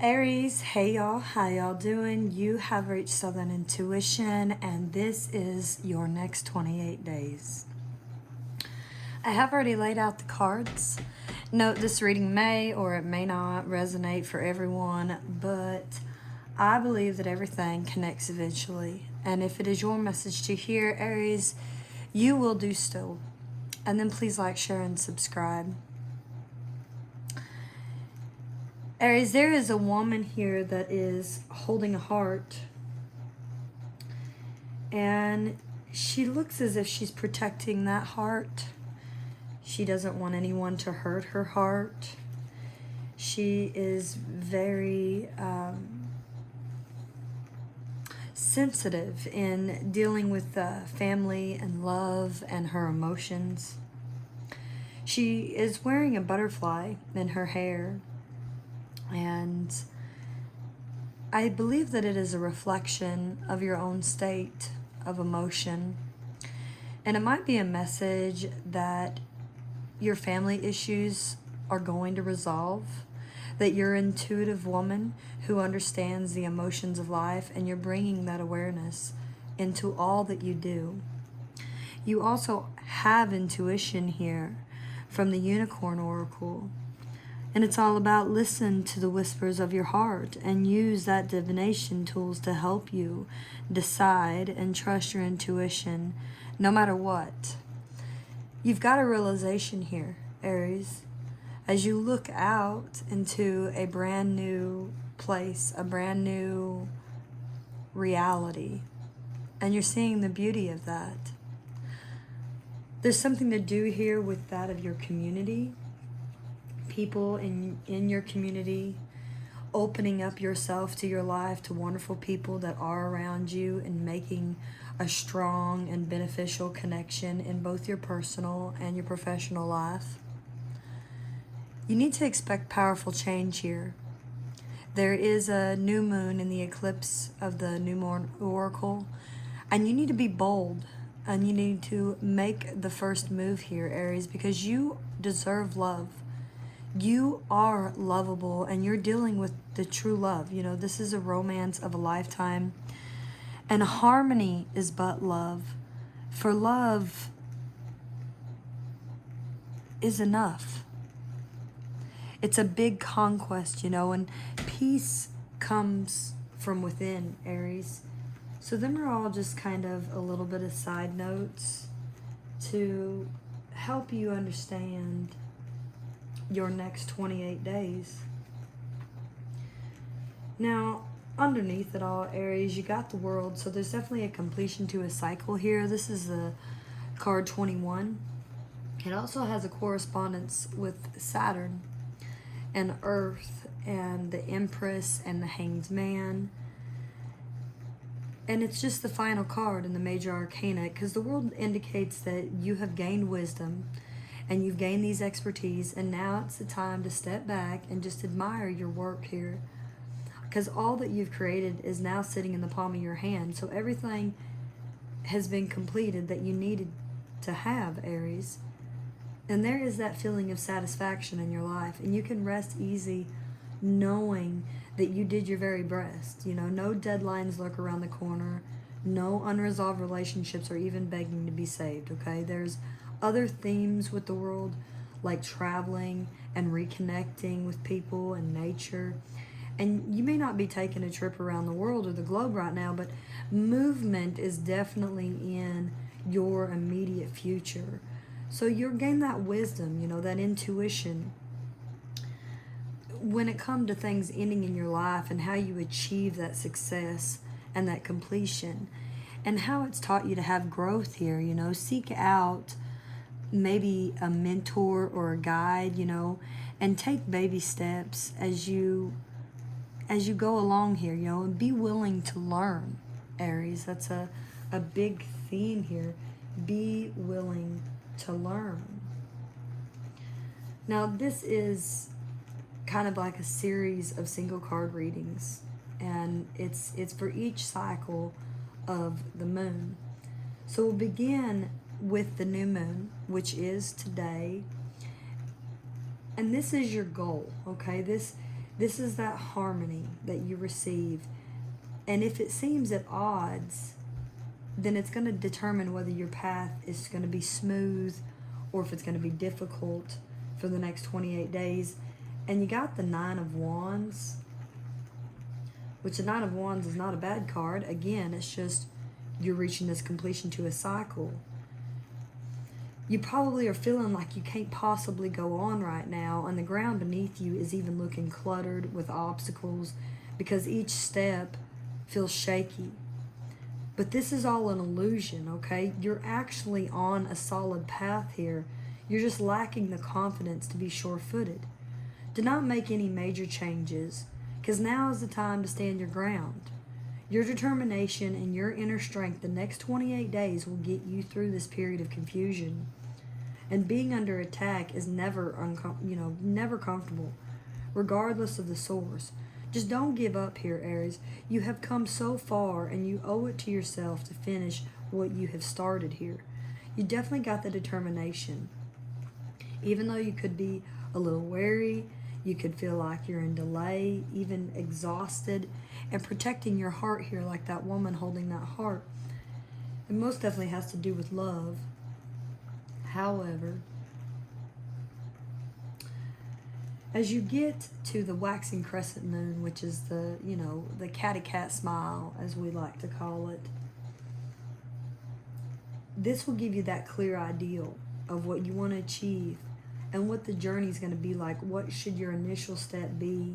Aries, hey y'all, how y'all doing? You have reached Southern Intuition, and this is your next 28 days. I have already laid out the cards. Note this reading may or it may not resonate for everyone, but I believe that everything connects eventually. And if it is your message to hear, Aries, you will do so. And then please like, share, and subscribe. Aries, there is a woman here that is holding a heart, and she looks as if she's protecting that heart. She doesn't want anyone to hurt her heart. She is very sensitive in dealing with family and love and her emotions. She is wearing a butterfly in her hair. And I believe that it is a reflection of your own state of emotion. And it might be a message that your family issues are going to resolve, that you're an intuitive woman who understands the emotions of life, and you're bringing that awareness into all that you do. You also have intuition here from the Unicorn Oracle. And it's all about listen to the whispers of your heart and use that divination tools to help you decide and trust your intuition no matter what. You've got a realization here, Aries, as you look out into a brand new place, a brand new reality, and you're seeing the beauty of that. There's something to do here with that of your community. People in your community, opening up yourself to your life to wonderful people that are around you, and making a strong and beneficial connection in both your personal and your professional life. You need to expect powerful change here. There is a new moon in the eclipse of the New Moon Oracle, and you need to be bold, and you need to make the first move here, Aries, because you deserve love. You are lovable, and you're dealing with the true love. You know, this is a romance of a lifetime. And harmony is but love. For love is enough. It's a big conquest, you know, and peace comes from within, Aries. So them are all just kind of a little bit of side notes to help you understand your next 28 days. Now, underneath it all, Aries, you got the world, so there's definitely a completion to a cycle here. This is the card 21. It also has a correspondence with Saturn and Earth and the Empress and the Hanged Man. And it's just the final card in the major arcana, because the world indicates that you have gained wisdom and you've gained these expertise, and now it's the time to step back and just admire your work here, because all that you've created is now sitting in the palm of your hand. So everything has been completed that you needed to have, Aries. And there is that feeling of satisfaction in your life, and you can rest easy knowing that you did your very best. You know, no deadlines lurk around the corner, no unresolved relationships are even begging to be saved, okay? There's other themes with the world, like traveling and reconnecting with people and nature. And you may not be taking a trip around the world or the globe right now, but movement is definitely in your immediate future. So you'll gain that wisdom, you know, that intuition when it comes to things ending in your life, and how you achieve that success and that completion, and how it's taught you to have growth here. You know, seek out maybe a mentor or a guide, you know, and take baby steps as you go along here, you know, and be willing to learn, Aries. That's a big theme here. Be willing to learn. Now, this is kind of like a series of single card readings, and it's for each cycle of the moon. So we'll begin with the new moon, which is today, and this is your goal, okay? This This is that harmony that you receive. And if it seems at odds, then it's going to determine whether your path is going to be smooth or if it's going to be difficult for the next 28 days. And you got the Nine of Wands, which the Nine of Wands is not a bad card. Again, it's just you're reaching this completion to a cycle. You probably are feeling like you can't possibly go on right now, and the ground beneath you is even looking cluttered with obstacles because each step feels shaky. But this is all an illusion, okay? You're actually on a solid path here. You're just lacking the confidence to be sure-footed. Do not make any major changes, because now is the time to stand your ground. Your determination and your inner strength the next 28 days will get you through this period of confusion. And being under attack is never never comfortable, regardless of the source. Just don't give up here, Aries. You have come so far, and you owe it to yourself to finish what you have started here. You definitely got the determination. Even though you could be a little wary, you could feel like you're in delay, even exhausted, and protecting your heart here like that woman holding that heart. It most definitely has to do with love. However, as you get to the waxing crescent moon, which is the catty cat smile, as we like to call it, this will give you that clear ideal of what you want to achieve and what the journey is going to be like. What should your initial step be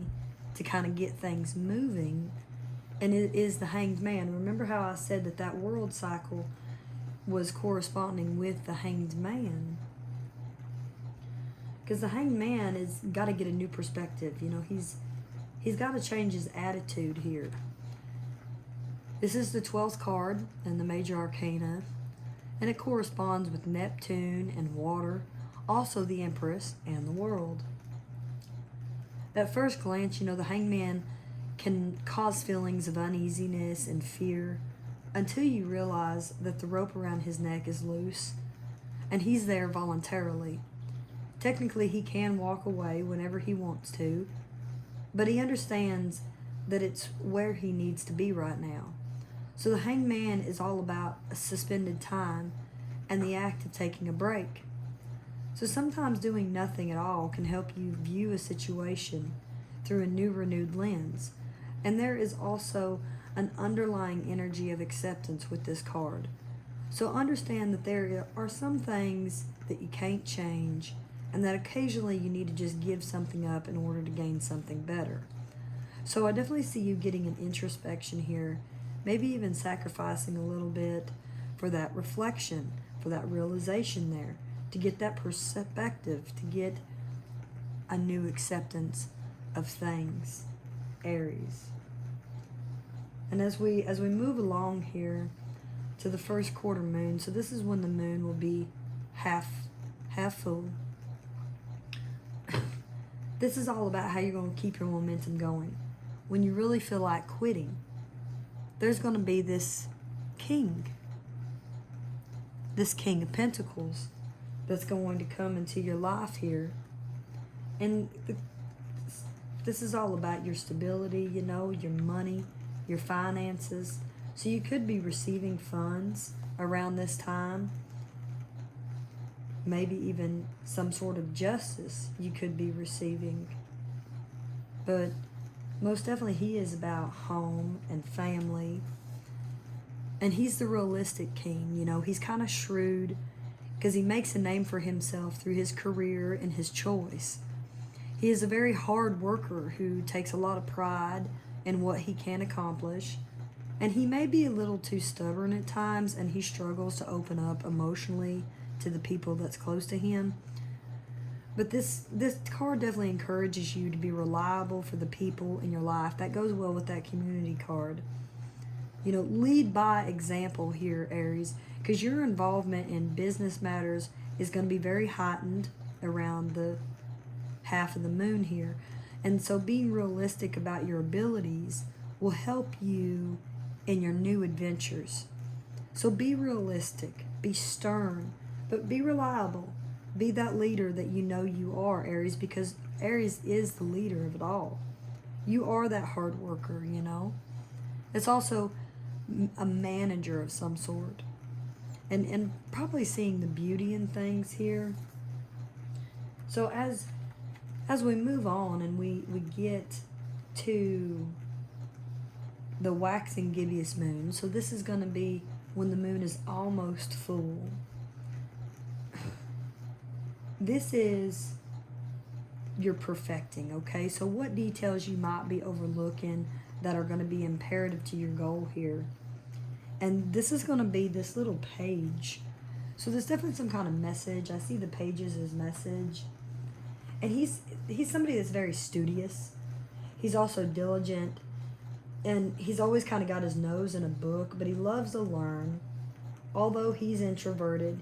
to kind of get things moving? And it is the Hanged Man. Remember how I said that world cycle was corresponding with the Hanged Man? Because the Hanged Man is got to get a new perspective. He's got to change his attitude here. This is the 12th card in the Major Arcana, and it corresponds with Neptune and water, also the Empress and the World. At first glance, the Hanged Man can cause feelings of uneasiness and fear until you realize that the rope around his neck is loose and he's there voluntarily. Technically, he can walk away whenever he wants to, but he understands that it's where he needs to be right now. So the Hanged Man is all about a suspended time and the act of taking a break. So sometimes doing nothing at all can help you view a situation through a new renewed lens. And there is also an underlying energy of acceptance with this card. So understand that there are some things that you can't change, and that occasionally you need to just give something up in order to gain something better. So I definitely see you getting an introspection here, maybe even sacrificing a little bit for that reflection, for that realization there, to get that perspective, to get a new acceptance of things, Aries. And as we move along here to the first quarter moon, so this is when the moon will be half full. This is all about how you're going to keep your momentum going. When you really feel like quitting, there's going to be this king of pentacles that's going to come into your life here. And this is all about your stability, your money, your finances. So you could be receiving funds around this time. Maybe even some sort of justice you could be receiving. But most definitely he is about home and family. And he's the realistic king, He's kind of shrewd because he makes a name for himself through his career and his choice. He is a very hard worker who takes a lot of pride in what he can accomplish. And he may be a little too stubborn at times, and he struggles to open up emotionally to the people that's close to him. But this card definitely encourages you to be reliable for the people in your life. That goes well with that community card. Lead by example here, Aries, because your involvement in business matters is going to be very heightened around the half of the moon here. And so being realistic about your abilities will help you in your new adventures. So be realistic, be stern, but be reliable. Be that leader that you are, Aries, because Aries is the leader of it all. You are that hard worker, you know. It's also a manager of some sort. And probably seeing the beauty in things here. So as we move on and we get to the waxing gibbous moon, so this is going to be when the moon is almost full. This is your perfecting, okay? So what details you might be overlooking that are going to be imperative to your goal here. And this is going to be this little page. So there's definitely some kind of message. I see the pages as message. And he's somebody that's very studious. He's also diligent. And he's always kind of got his nose in a book, but he loves to learn. Although he's introverted,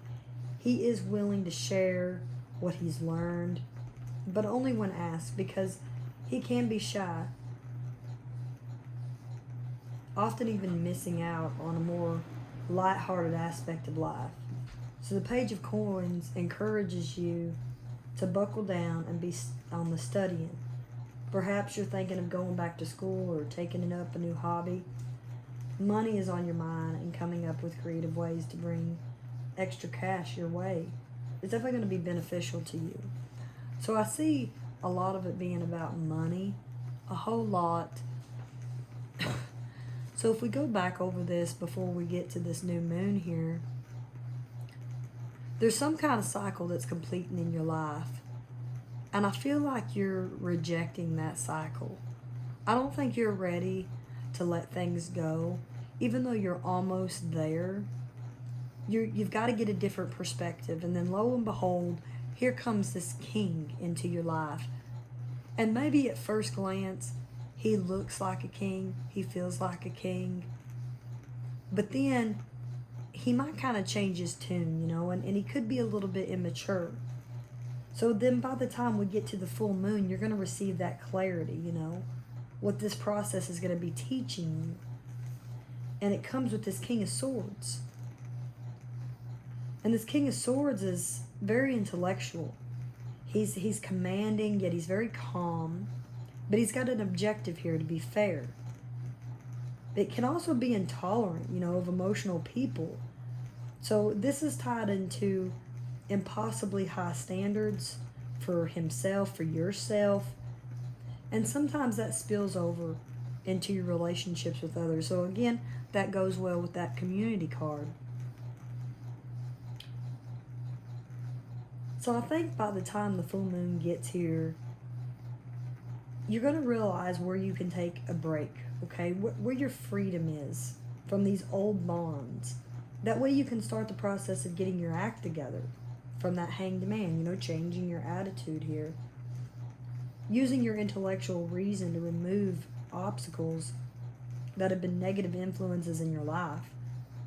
he is willing to share what he's learned, but only when asked, because he can be shy, often even missing out on a more light-hearted aspect of life. So the Page of Coins encourages you to buckle down and be on the studying. Perhaps you're thinking of going back to school or taking up a new hobby. Money is on your mind and coming up with creative ways to bring extra cash your way. It's definitely going to be beneficial to you. So I see a lot of it being about money, a whole lot. So if we go back over this before we get to this new moon here, there's some kind of cycle that's completing in your life. And I feel like you're rejecting that cycle. I don't think you're ready to let things go. Even though you're almost there, you've got to get a different perspective. And then lo and behold, here comes this king into your life. And maybe at first glance, he looks like a king. He feels like a king. But then he might kind of change his tune, you know, and he could be a little bit immature. So then by the time we get to the full moon, you're going to receive that clarity, you know, what this process is going to be teaching you. And it comes with this King of Swords. And this King of Swords is very intellectual. He's commanding, yet he's very calm. But he's got an objective here to be fair. It can also be intolerant, you know, of emotional people. So this is tied into impossibly high standards for himself, for yourself. And sometimes that spills over into your relationships with others. So again, that goes well with that community card. So I think by the time the full moon gets here, you're going to realize where you can take a break, okay? Where your freedom is from these old bonds. That way you can start the process of getting your act together from that hanged man, you know, changing your attitude here. Using your intellectual reason to remove obstacles that have been negative influences in your life,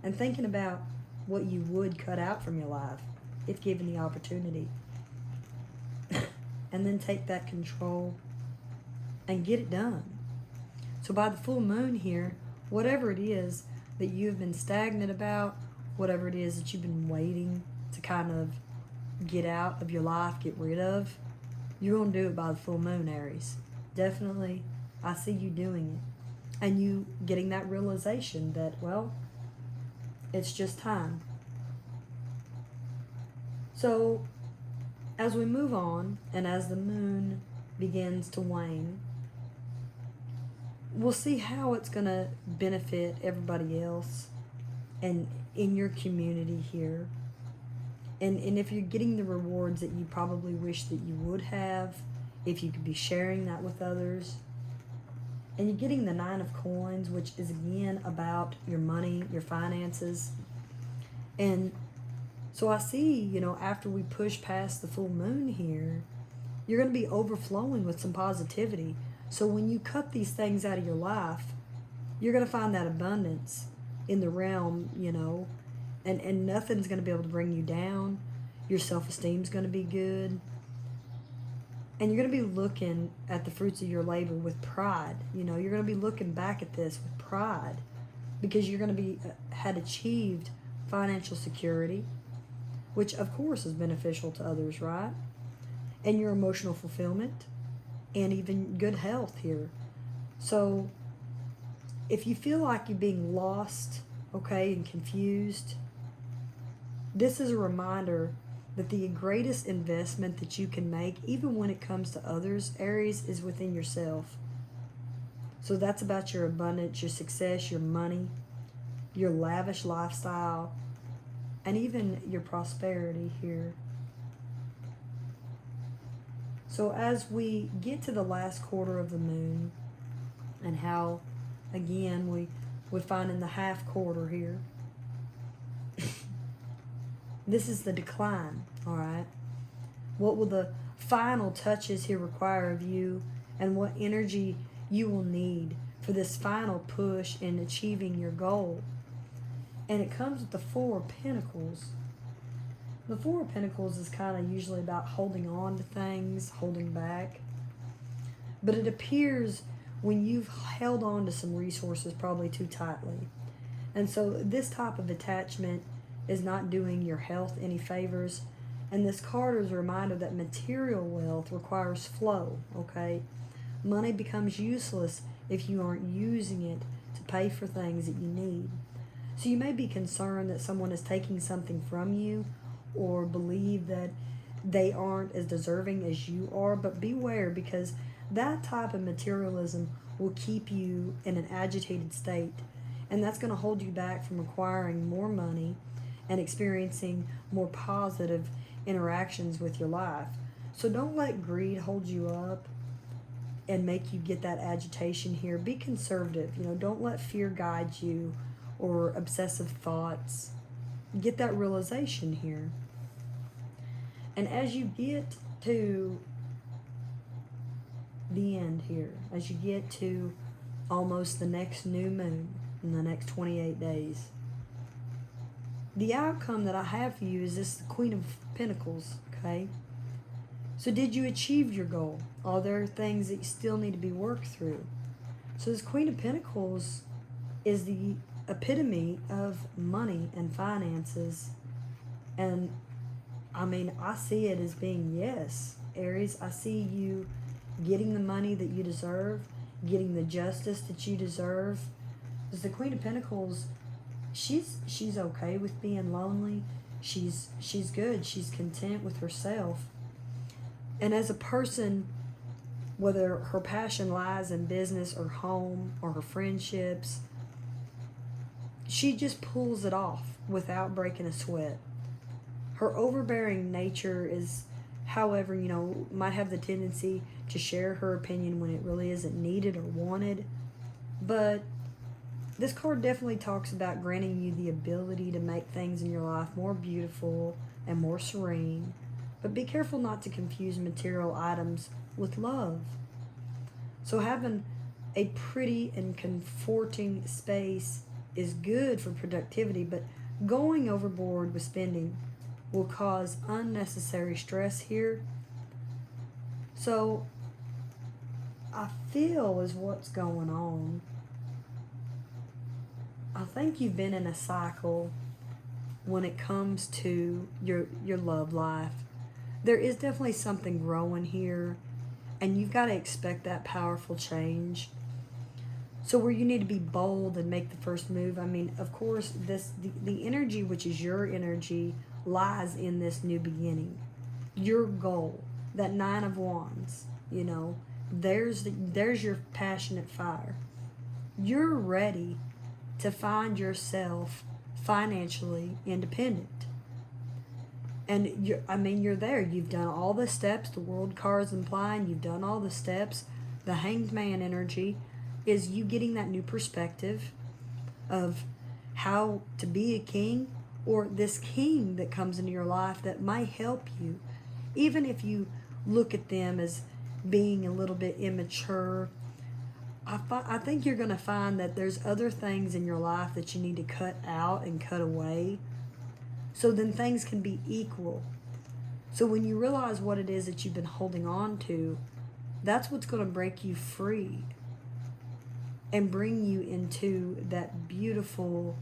and thinking about what you would cut out from your life if given the opportunity. And then take that control and get it done. So by the full moon here, whatever it is that you've been stagnant about, whatever it is that you've been waiting to kind of get out of your life, get rid of, you're going to do it by the full moon, Aries. Definitely, I see you doing it. And you getting that realization that, well, it's just time. So, as we move on, and as the moon begins to wane, we'll see how it's going to benefit everybody else and in your community here. And if you're getting the rewards that you probably wish that you would have, if you could be sharing that with others. And you're getting the 9 of Coins, which is again about your money, your finances. And so I see, you know, after we push past the full moon here, you're going to be overflowing with some positivity. So when you cut these things out of your life, you're going to find that abundance in the realm, you know, and nothing's going to be able to bring you down. Your self-esteem is going to be good. And you're going to be looking at the fruits of your labor with pride. You know, you're going to be looking back at this with pride because you're going to be had achieved financial security, which of course is beneficial to others, right? And your emotional fulfillment and even good health here. So if you feel like you're being lost, okay, and confused, this is a reminder that the greatest investment that you can make, even when it comes to others, Aries, is within yourself. So that's about your abundance, your success, your money, your lavish lifestyle, and even your prosperity here. So as we get to the last quarter of the moon, and how, again, we find in the half quarter here, this is the decline, all right? What will the final touches here require of you, and what energy you will need for this final push in achieving your goal? And it comes with the Four of Pentacles. The Four of Pentacles is kind of usually about holding on to things, holding back. But it appears when you've held on to some resources probably too tightly. And so this type of attachment is not doing your health any favors. And this card is a reminder that material wealth requires flow, okay? Money becomes useless if you aren't using it to pay for things that you need. So you may be concerned that someone is taking something from you, or believe that they aren't as deserving as you are, but beware, because that type of materialism will keep you in an agitated state, and that's going to hold you back from acquiring more money and experiencing more positive interactions with your life. So don't let greed hold you up and make you get that agitation here. Be conservative. Don't let fear guide you, or obsessive thoughts. Get that realization here. And as you get to the end here, as you get to almost the next new moon in the next 28 days, the outcome that I have for you is this Queen of Pentacles, okay? So did you achieve your goal? Are there things that you still need to be worked through? So this Queen of Pentacles is the epitome of money and finances. And I see it as being, yes, Aries, I see you getting the money that you deserve, getting the justice that you deserve. Because the Queen of Pentacles, she's okay with being lonely. She's good. She's content with herself. And as a person, whether her passion lies in business or home or her friendships, she just pulls it off without breaking a sweat. Her overbearing nature is, however, might have the tendency to share her opinion when it really isn't needed or wanted. But this card definitely talks about granting you the ability to make things in your life more beautiful and more serene. But be careful not to confuse material items with love. So having a pretty and comforting space is good for productivity, but going overboard with spending will cause unnecessary stress here. So I feel is what's going on. I think you've been in a cycle when it comes to your love life. There is definitely something growing here, and you've got to expect that powerful change. So where you need to be bold and make the first move, of course, the energy, which is your energy, lies in this new beginning. Your goal, that Nine of Wands, there's your passionate fire. You're ready to find yourself financially independent. And you're there. You've done all the steps. The World card's implying you've done all the steps. The Hanged Man energy is you getting that new perspective of how to be a king, or this king that comes into your life that might help you. Even if you look at them as being a little bit immature, I think you're going to find that there's other things in your life that you need to cut out and cut away, so then things can be equal. So when you realize what it is that you've been holding on to, that's what's going to break you free and bring you into that beautiful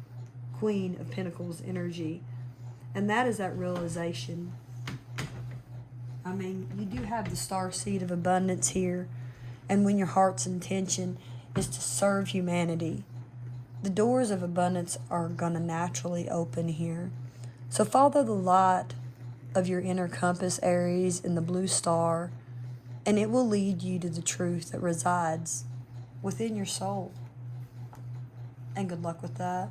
Queen of Pentacles energy. And that is that realization. You do have the Star Seed of Abundance here. And when your heart's intention is to serve humanity. The doors of abundance are going to naturally open here. So follow the light of your inner compass, Aries, in the blue star, and it will lead you to the truth that resides within your soul. And good luck with that.